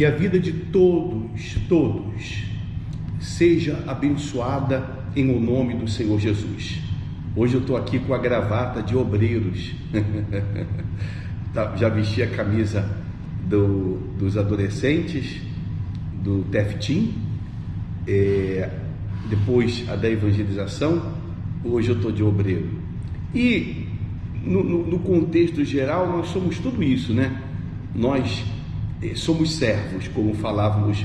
Que a vida de todos, seja abençoada em o nome do Senhor Jesus. Hoje eu estou aqui com a gravata de obreiros. Já vesti a camisa dos adolescentes, do TEF-TEAM, depois a da evangelização. Hoje eu estou de obreiro. E no contexto geral, nós somos tudo isso, né? Nós somos servos, como falávamos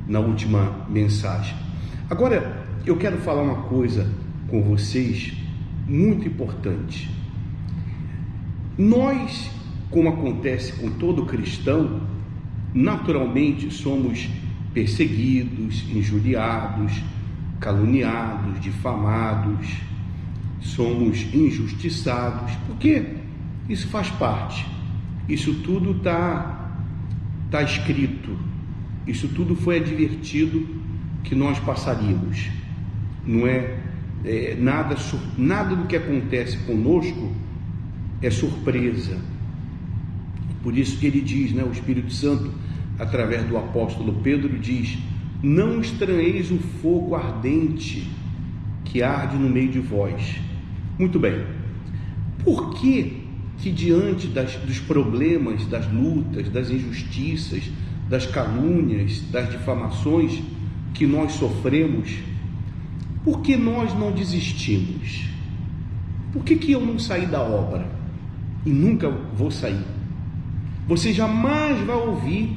na última mensagem. Agora, eu quero falar uma coisa com vocês muito importante. Nós, como acontece com todo cristão, naturalmente somos perseguidos, injuriados, caluniados, difamados, somos injustiçados, porque isso faz parte. Isso tudo está escrito, isso tudo foi advertido que nós passaríamos. Não é nada do que acontece conosco é surpresa. Por isso que ele diz, né, o Espírito Santo, através do apóstolo Pedro, diz: não estranheis o fogo ardente que arde no meio de vós. Muito bem. Por que diante dos problemas, das lutas, das injustiças, das calúnias, das difamações que nós sofremos, por que nós não desistimos? Por que eu não saí da obra e nunca vou sair? Você jamais vai ouvir,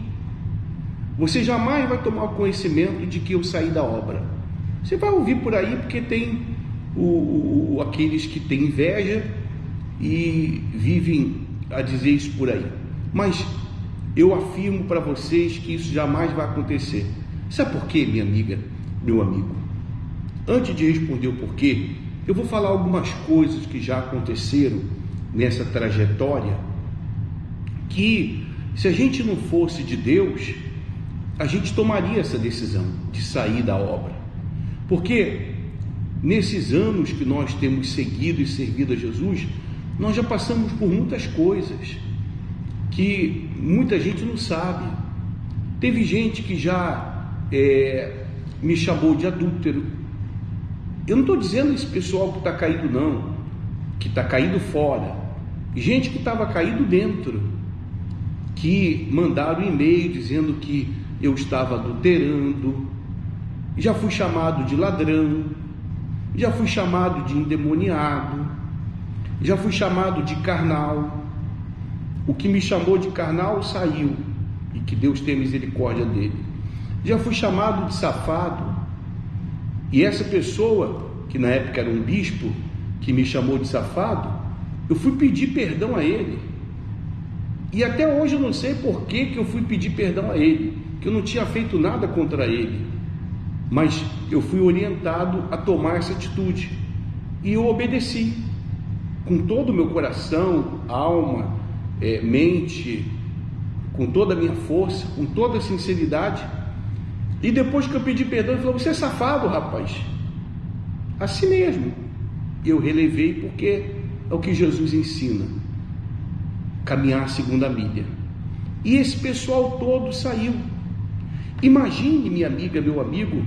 você jamais vai tomar o conhecimento de que eu saí da obra. Você vai ouvir por aí porque tem aqueles que têm inveja e vivem a dizer isso por aí. Mas eu afirmo para vocês que isso jamais vai acontecer. Sabe por quê, minha amiga, meu amigo? Antes de responder o porquê, eu vou falar algumas coisas que já aconteceram nessa trajetória, que se a gente não fosse de Deus, a gente tomaria essa decisão de sair da obra. Porque nesses anos que nós temos seguido e servido a Jesus, nós já passamos por muitas coisas que muita gente não sabe. Teve gente que já me chamou de adúltero. Eu não estou dizendo esse pessoal que está caído, não, que está caído fora. Gente que estava caído dentro, que mandaram e-mail dizendo que eu estava adulterando. Já fui chamado de ladrão, já fui chamado de endemoniado, já fui chamado de carnal. O que me chamou de carnal saiu, e que Deus tenha misericórdia dele. Já fui chamado de safado, e essa pessoa, que na época era um bispo, que me chamou de safado, eu fui pedir perdão a ele. E até hoje eu não sei por que eu fui pedir perdão a ele, que eu não tinha feito nada contra ele, mas eu fui orientado a tomar essa atitude, e eu obedeci com todo o meu coração, alma, mente, com toda a minha força, com toda a sinceridade. E depois que eu pedi perdão, ele falou: você é safado, rapaz. Assim mesmo. Eu relevei, porque é o que Jesus ensina: caminhar a segunda milha. E esse pessoal todo saiu. Imagine, minha amiga, meu amigo,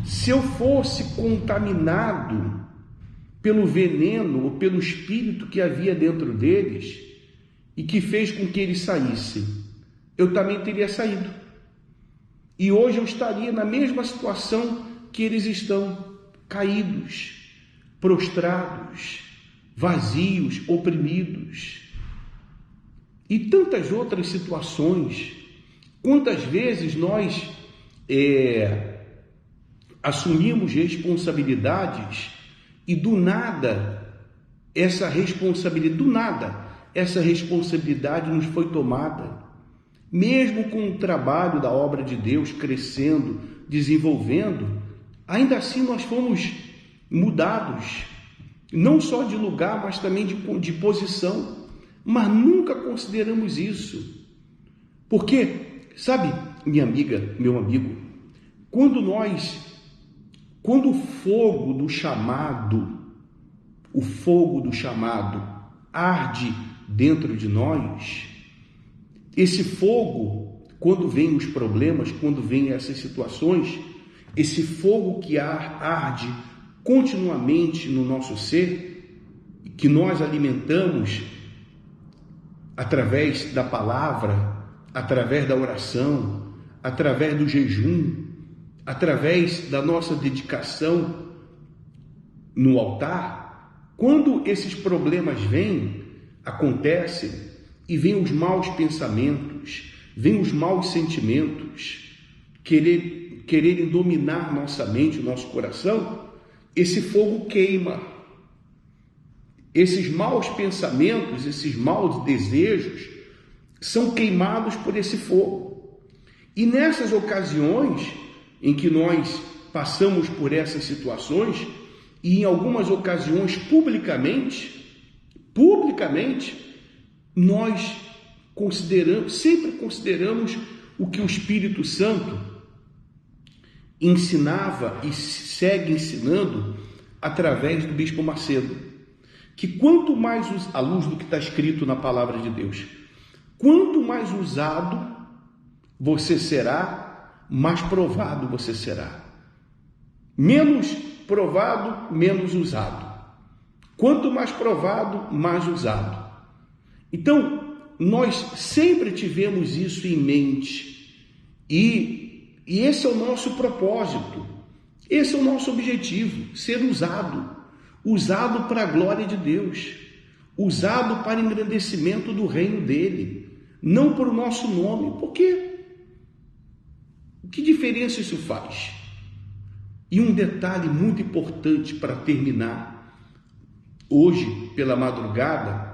se eu fosse contaminado pelo veneno ou pelo espírito que havia dentro deles e que fez com que eles saíssem. Eu também teria saído. E hoje eu estaria na mesma situação que eles estão, caídos, prostrados, vazios, oprimidos. E tantas outras situações. Quantas vezes nós assumimos responsabilidades e do nada essa responsabilidade nos foi tomada. Mesmo com o trabalho da obra de Deus crescendo, desenvolvendo, ainda assim nós fomos mudados, não só de lugar, mas também de posição. Mas nunca consideramos isso. Porque, sabe, minha amiga, meu amigo, quando o fogo do chamado arde dentro de nós, esse fogo, quando vem os problemas, quando vem essas situações, esse fogo que arde continuamente no nosso ser, que nós alimentamos através da palavra, através da oração, através do jejum, através da nossa dedicação no altar, quando esses problemas vêm, acontecem, e vêm os maus pensamentos, vêm os maus sentimentos, quererem dominar nossa mente, o nosso coração, esse fogo queima. Esses maus pensamentos, esses maus desejos são queimados por esse fogo. E nessas ocasiões em que nós passamos por essas situações, e em algumas ocasiões publicamente, nós sempre consideramos o que o Espírito Santo ensinava e segue ensinando através do Bispo Macedo, que quanto mais, à luz do que está escrito na palavra de Deus, quanto mais usado você será, mais provado você será. Menos provado, menos usado. Quanto mais provado, mais usado. Então, nós sempre tivemos isso em mente. E esse é o nosso propósito. Esse é o nosso objetivo, ser usado. Usado para a glória de Deus. Usado para engrandecimento do reino dele. Não por o nosso nome. Por quê? Que diferença isso faz? E um detalhe muito importante para terminar. Hoje, pela madrugada,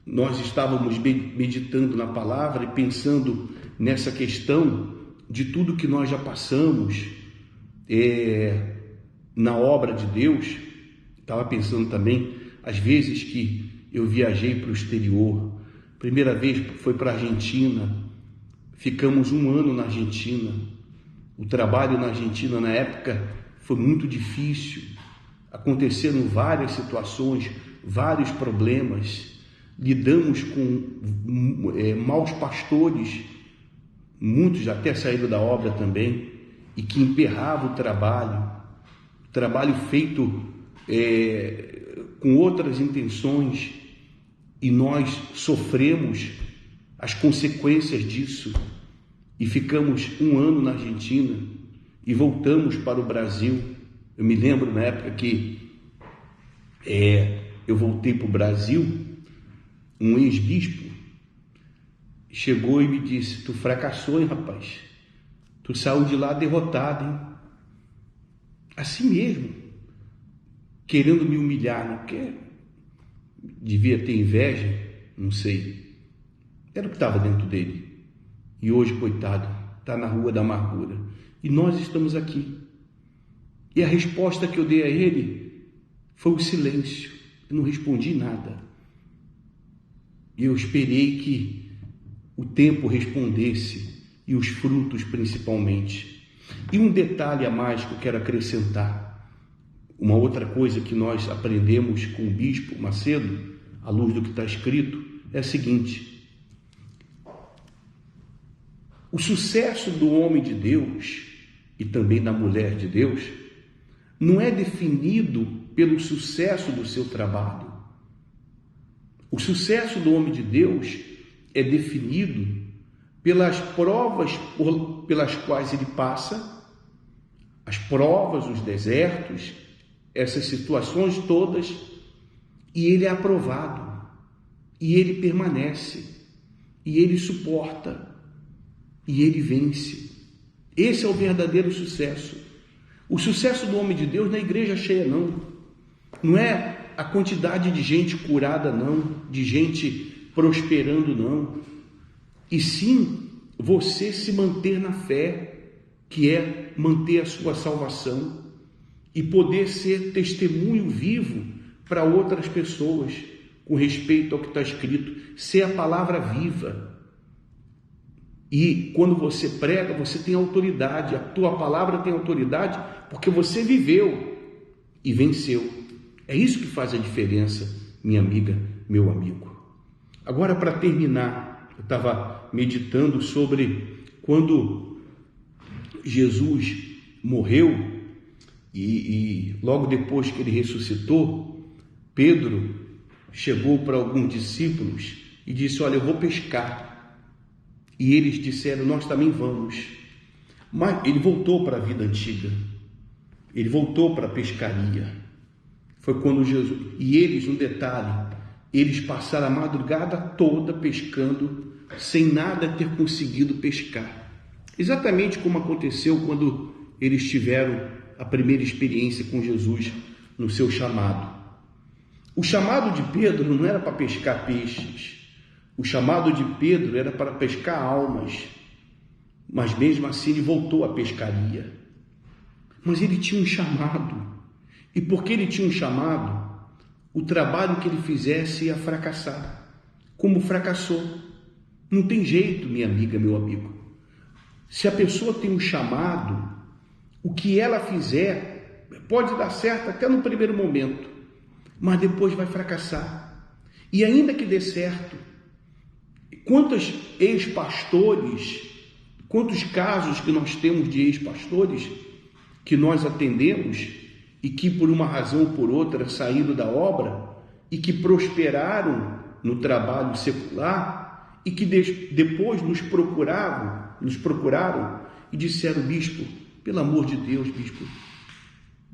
nós estávamos meditando na palavra e pensando nessa questão de tudo que nós já passamos na obra de Deus. Estava pensando também, às vezes que eu viajei para o exterior. Primeira vez foi para a Argentina, ficamos 1 ano na Argentina. O trabalho na Argentina na época foi muito difícil, aconteceram várias situações, vários problemas, lidamos com maus pastores, muitos até saíram da obra também, e que emperravam o trabalho feito com outras intenções, e nós sofremos as consequências disso, e ficamos 1 ano na Argentina, e voltamos para o Brasil. Eu me lembro na época que eu voltei para o Brasil, um ex-bispo chegou e me disse: tu fracassou, hein, rapaz? Tu saiu de lá derrotado, hein? Assim mesmo, querendo me humilhar, não quer? Devia ter inveja, não sei. Era o que estava dentro dele. E hoje, coitado, está na rua da amargura. E nós estamos aqui. E a resposta que eu dei a ele foi o silêncio. Eu não respondi nada. E eu esperei que o tempo respondesse, e os frutos principalmente. E um detalhe a mais que eu quero acrescentar. Uma outra coisa que nós aprendemos com o Bispo Macedo, à luz do que está escrito, é a seguinte: o sucesso do homem de Deus e também da mulher de Deus não é definido pelo sucesso do seu trabalho. O sucesso do homem de Deus é definido pelas provas pelas quais ele passa, as provas, os desertos, essas situações todas, e ele é aprovado, e ele permanece, e ele suporta, e ele vence. Esse é o verdadeiro sucesso. O sucesso do homem de Deus não é a igreja cheia, não é a quantidade de gente curada, não, de gente prosperando, não, e sim você se manter na fé, que é manter a sua salvação e poder ser testemunho vivo para outras pessoas com respeito ao que está escrito, ser a palavra viva. E quando você prega, você tem autoridade, a tua palavra tem autoridade porque você viveu e venceu. É isso que faz a diferença, minha amiga, meu amigo. Agora, para terminar, Eu estava meditando sobre quando Jesus morreu e logo depois que ele ressuscitou, Pedro chegou para alguns discípulos e disse: olha, eu vou pescar. E eles disseram: nós também vamos. Mas ele voltou para a vida antiga, ele voltou para a pescaria. Foi quando Jesus, e eles, um detalhe, eles passaram a madrugada toda pescando, sem nada ter conseguido pescar. Exatamente como aconteceu quando eles tiveram a primeira experiência com Jesus no seu chamado. O chamado de Pedro não era para pescar peixes, o chamado de Pedro era para pescar almas, mas mesmo assim ele voltou à pescaria. Mas ele tinha um chamado, e porque ele tinha um chamado, o trabalho que ele fizesse ia fracassar, como fracassou. Não tem jeito, minha amiga, meu amigo. Se a pessoa tem um chamado, o que ela fizer pode dar certo até no primeiro momento, mas depois vai fracassar. E ainda que dê certo, quantos ex-pastores, quantos casos que nós temos de ex-pastores que nós atendemos e que por uma razão ou por outra saíram da obra e que prosperaram no trabalho secular e que depois nos procuraram e disseram: bispo, pelo amor de Deus, bispo,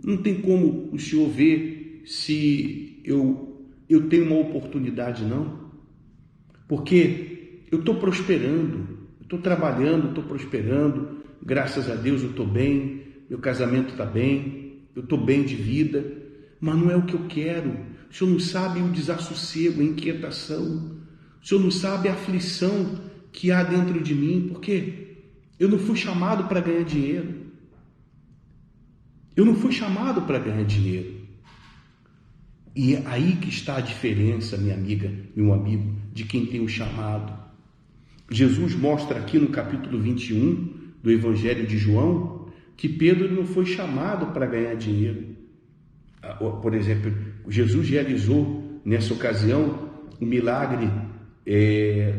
não tem como o senhor ver se eu tenho uma oportunidade, não? Porque eu estou prosperando, estou trabalhando, estou prosperando, graças a Deus eu estou bem, meu casamento está bem, eu estou bem de vida, mas não é o que eu quero. O senhor não sabe o desassossego, a inquietação, o senhor não sabe a aflição que há dentro de mim, porque eu não fui chamado para ganhar dinheiro. Eu não fui chamado para ganhar dinheiro. E é aí que está a diferença, minha amiga, meu amigo, de quem tem o chamado. Jesus mostra aqui no capítulo 21 do Evangelho de João que Pedro não foi chamado para ganhar dinheiro. Por exemplo, Jesus realizou nessa ocasião o milagre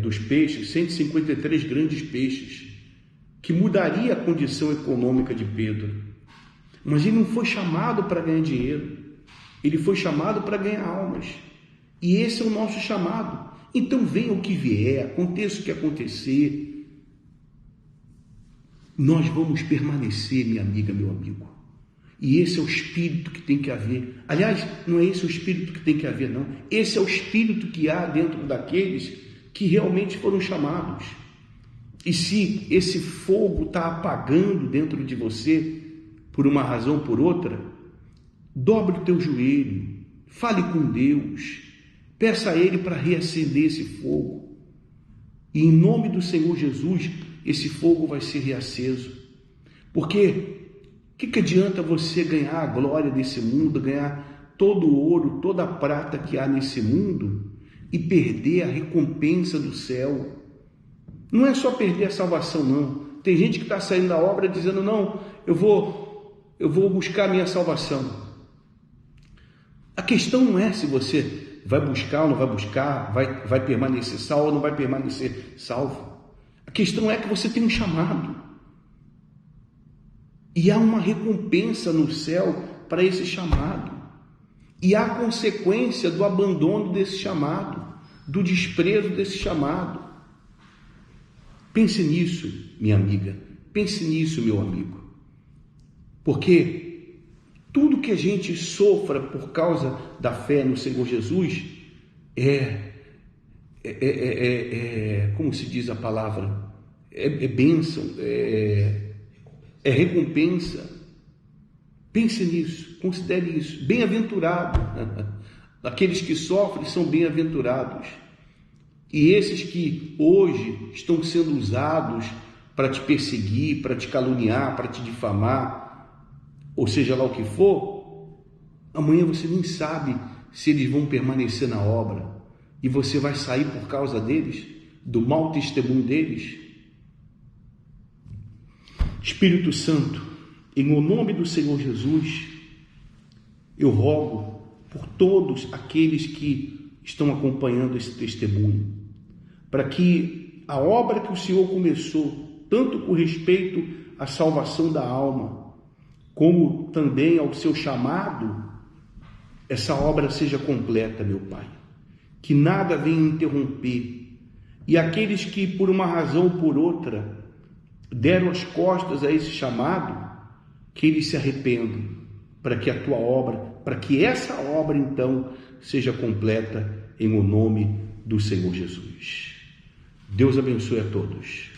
dos peixes, 153 grandes peixes, que mudaria a condição econômica de Pedro. Mas ele não foi chamado para ganhar dinheiro, ele foi chamado para ganhar almas. E esse é o nosso chamado. Então venha o que vier, aconteça o que acontecer, nós vamos permanecer, minha amiga, meu amigo. E esse é o espírito que tem que haver. Aliás, não é esse o espírito que tem que haver, não. Esse é o espírito que há dentro daqueles que realmente foram chamados. E se esse fogo está apagando dentro de você, por uma razão ou por outra, dobre o teu joelho, fale com Deus, peça a Ele para reacender esse fogo. E em nome do Senhor Jesus, esse fogo vai ser reaceso. Porque o que adianta você ganhar a glória desse mundo, ganhar todo o ouro, toda a prata que há nesse mundo e perder a recompensa do céu? Não é só perder a salvação, não. Tem gente que está saindo da obra dizendo: não, eu vou buscar a minha salvação. A questão não é se você vai buscar ou não vai buscar, vai permanecer salvo ou não vai permanecer salvo. A questão é que você tem um chamado. E há uma recompensa no céu para esse chamado. E há consequência do abandono desse chamado, do desprezo desse chamado. Pense nisso, minha amiga. Pense nisso, meu amigo. Porque tudo que a gente sofra por causa da fé no Senhor Jesus como se diz a palavra? É bênção, é recompensa. Pense nisso, considere isso. Bem-aventurado. Aqueles que sofrem são bem-aventurados. E esses que hoje estão sendo usados para te perseguir, para te caluniar, para te difamar, ou seja lá o que for, amanhã você nem sabe se eles vão permanecer na obra e você vai sair por causa deles, do mau testemunho deles. Espírito Santo, em nome do Senhor Jesus, eu rogo por todos aqueles que estão acompanhando esse testemunho, para que a obra que o Senhor começou, tanto com respeito à salvação da alma, como também ao seu chamado, essa obra seja completa, meu Pai. Que nada venha interromper. E aqueles que, por uma razão ou por outra, deram as costas a esse chamado, que eles se arrependam, para que a tua obra, para que essa obra, então, seja completa em o nome do Senhor Jesus. Deus abençoe a todos.